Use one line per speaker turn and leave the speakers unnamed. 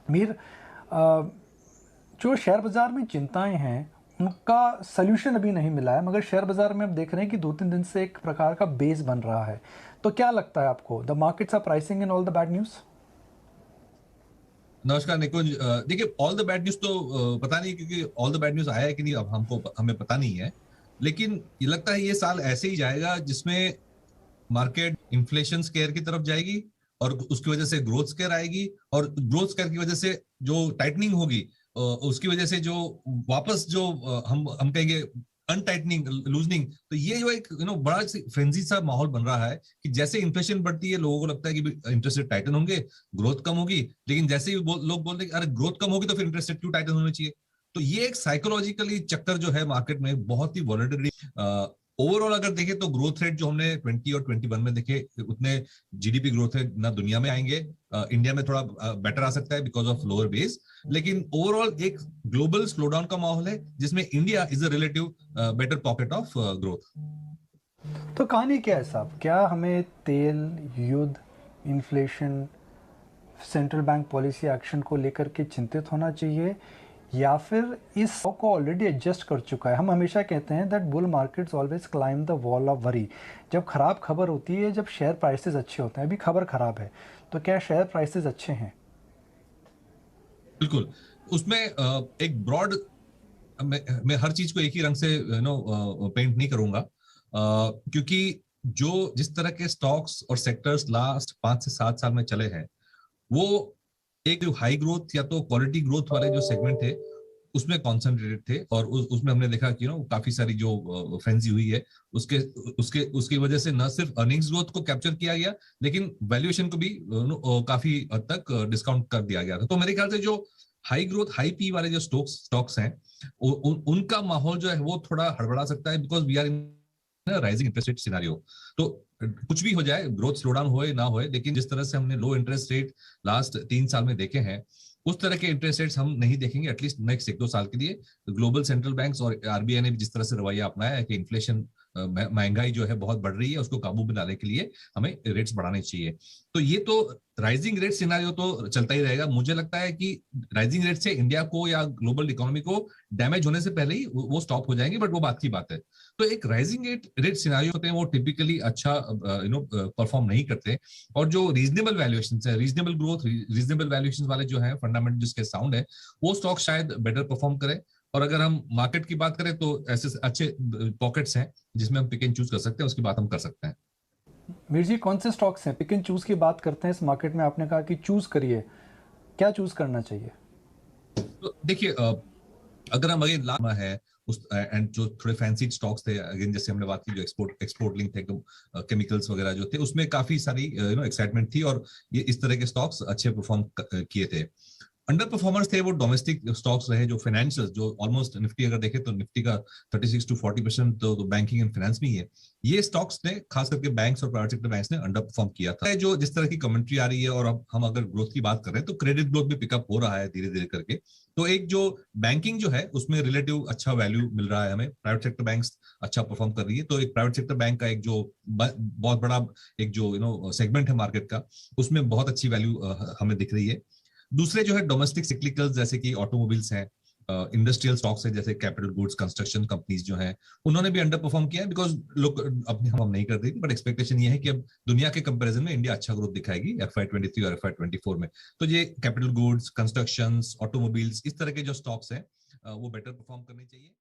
मीर, जो शेयर बाज़ार में चिंताएं हैं उनका सल्यूशन अभी नहीं मिला है, मगर शेयर बाज़ार में अब देख रहे हैं कि 2-3 दिन से एक प्रकार का बेस बन रहा है। तो क्या लगता है आपको, the markets are pricing in all the bad news?
नमस्कार निकुंज। देखिए, ऑल द बैड न्यूज तो पता नहीं, क्योंकि ऑल द बैड न्यूज आया है कि नहीं अब हमें पता नहीं है। लेकिन ये लगता है ये साल ऐसे ही जाएगा जिसमें मार्केट इन्फ्लेशन स्केयर की तरफ जाएगी और उसकी वजह से ग्रोथ स्केयर आएगी, और ग्रोथ स्केयर की वजह से जो टाइटनिंग होगी उसकी वजह से जो वापस जो हम कहेंगे अनटाइटनिंग लूजनिंग, तो ये जो एक बड़ा फ्रेंजी सा माहौल बन रहा है कि जैसे इन्फ्लेशन बढ़ती है लोगों को लगता है कि इंटरेस्ट रेट टाइटन होंगे, ग्रोथ कम होगी। लेकिन जैसे ही लोग बोलते हैं कि अरे ग्रोथ कम होगी तो फिर इंटरेस्ट रेट क्यों टाइटन होने चाहिए। तो ये एक साइकोलॉजिकली चक्कर जो है मार्केट में बहुत ही वॉलेटिलिटी। ओवरऑल अगर देखें तो ग्रोथ रेट जो हमने 20 और 21 में देखे, उतने जीडीपी ग्रोथ रेट ना दुनिया में आएंगे। इंडिया में थोड़ा बेटर आ सकता है बिकॉज ऑफ लोअर बेस। लेकिन ओवरऑल एक ग्लोबल स्लोडाउन का माहौल है जिसमें India is a relative better pocket of growth.
तो कहानी क्या है साहब? क्या हमें तेल, युद्ध, inflation, central bank policy action को लेकर के चिंतित होना चाहिए, या फिर इस को ऑलरेडी एडजस्ट कर चुका है? हम हमेशा कहते हैं that bull markets always climb the wall of worry. जब खराब खबर होती है, जब शेयर प्राइसेस अच्छे होते हैं, अभी खबर खराब है, तो क्या शेयर प्राइसेस अच्छे हैं?
बिल्कुल। उसमें एक ब्रॉड, मैं हर चीज को एक ही रंग से पेंट नहीं करूंगा, क्योंकि जो जिस तरह के स्टॉक्स और सेक्टर्स लास्ट 5 से 7 साल में चले हैं, वो एक जो हाई ग्रोथ या तो क्वालिटी ग्रोथ वाले जो सेगमेंट थे उसमें कॉन्सेंट्रेटेड थे, और उसमें हमने देखा कि काफी सारी जो फ्रेंजी हुई है उसके उसके उसकी वजह से न सिर्फ अर्निंग्स ग्रोथ को कैप्चर किया गया, लेकिन वैल्यूएशन को भी काफी हद तक डिस्काउंट कर दिया गया था। तो मेरे ख्याल से जो हाई ग्रोथ हाई पी वाले जो स्टॉक्स हैं, उनका माहौल जो है वो थोड़ा हड़बड़ा सकता है, because we are in rising interest rate scenario. तो कुछ भी हो जाए, ग्रोथ स्लो डाउन होए ना होए, लेकिन जिस तरह से हमने लो इंटरेस्ट रेट लास्ट 3 साल में देखे हैं, उस तरह के इंटरेस्ट रेट्स हम नहीं देखेंगे एटलीस्ट नेक्स्ट 1-2 साल के लिए। ग्लोबल सेंट्रल बैंक्स और आरबीआई ने भी जिस तरह से रवैया अपनाया है कि इन्फ्लेशन, महंगाई जो है बहुत बढ़ रही है, उसको काबू में लाने के लिए हमें रेट्स बढ़ाने चाहिए। तो ये तो राइजिंग रेट सिनारियो तो चलता ही रहेगा। मुझे लगता है कि राइजिंग रेट से इंडिया को या ग्लोबल इकोनॉमी को डैमेज होने से पहले ही वो स्टॉप हो जाएंगे, बट वो बात की बात है। तो एक राइजिंग रेट सिनारियो होते हैं वो टिपिकली अच्छा परफॉर्म नहीं करते। और जो रीजनेबल वैल्यूएशन है, रीजनेबल ग्रोथ, रीजनेबल वैल्यूएशन वाले जो है, फंडामेंटल जिसके साउंड है, वो स्टॉक शायद बेटर परफॉर्म करे। और अगर हम मार्केट की बात करें तो ऐसे अच्छे पॉकेट्स हैं जिसमें हम पिक एंड चूज कर सकते हैं, उसकी बात हम कर सकते हैं।
मीर जी, कौन से स्टॉक्स हैं? पिक एंड चूज़ की बात करते हैं इस मार्केट में, आपने कहा कि चूज़ करिए, क्या चूज़ करना चाहिए?
तो देखिए, अगर हम अगेन लामा है उस एंड जो थोड़े फैंसी स्टॉक्स थे, अगेन जैसे हमने बात की जो एक्सपोर्ट लिंक थे, केमिकल्स वगैरह जो थे, उसमें काफी सारी एक्साइटमेंट थी, और ये इस तरह के स्टॉक्स अच्छे परफॉर्म किए थे। अंडर परफॉर्मर्स थे वो डोमेस्टिक स्टॉक्स रहे, जो फाइनेंशियल, जो ऑलमोस्ट निफ्टी अगर देखें तो निफ्टी का 36 to 40% तो बैंकिंग एंड फाइनेंस में ही है। ये स्टॉक्स ने, खास करके बैंक्स और प्राइवेट सेक्टर बैंक्स ने अंडर परफॉर्म किया था। जो जिस तरह की कमेंट्री आ रही है, और अब हम अगर ग्रोथ की बात कर रहे हैं तो क्रेडिट ग्रोथ भी पिकअप हो रहा है धीरे धीरे करके। तो एक जो बैंकिंग जो है उसमें रिलेटिव अच्छा वैल्यू मिल रहा है हमें, प्राइवेट सेक्टर बैंक्स अच्छा परफॉर्म कर रही है। तो एक प्राइवेट सेक्टर बैंक का एक जो बहुत बड़ा एक जो सेगमेंट है मार्केट का, उसमें बहुत अच्छी वैल्यू हमें दिख रही है। दूसरे जो है डोमेस्टिक सिक्लिकल्स, जैसे कि ऑटोमोबाइल्स हैं, इंडस्ट्रियल स्टॉक्स है जैसे कैपिटल गुड्स, कंस्ट्रक्शन कंपनीज जो हैं, उन्होंने भी अंडर परफॉर्म किया है, बिकॉज लोग अपने हम नहीं कर रही थी, बट एक्सपेक्टेशन ये है कि अब दुनिया के कंपैरिजन में इंडिया अच्छा ग्रोथ दिखाएगी FY 23 और FY 24 में। तो ये कैपिटल गुड्स, कंस्ट्रक्शन, ऑटोमोबाइल्स, इस तरह के जो स्टॉक्स हैं वो बेटर परफॉर्म करने चाहिए।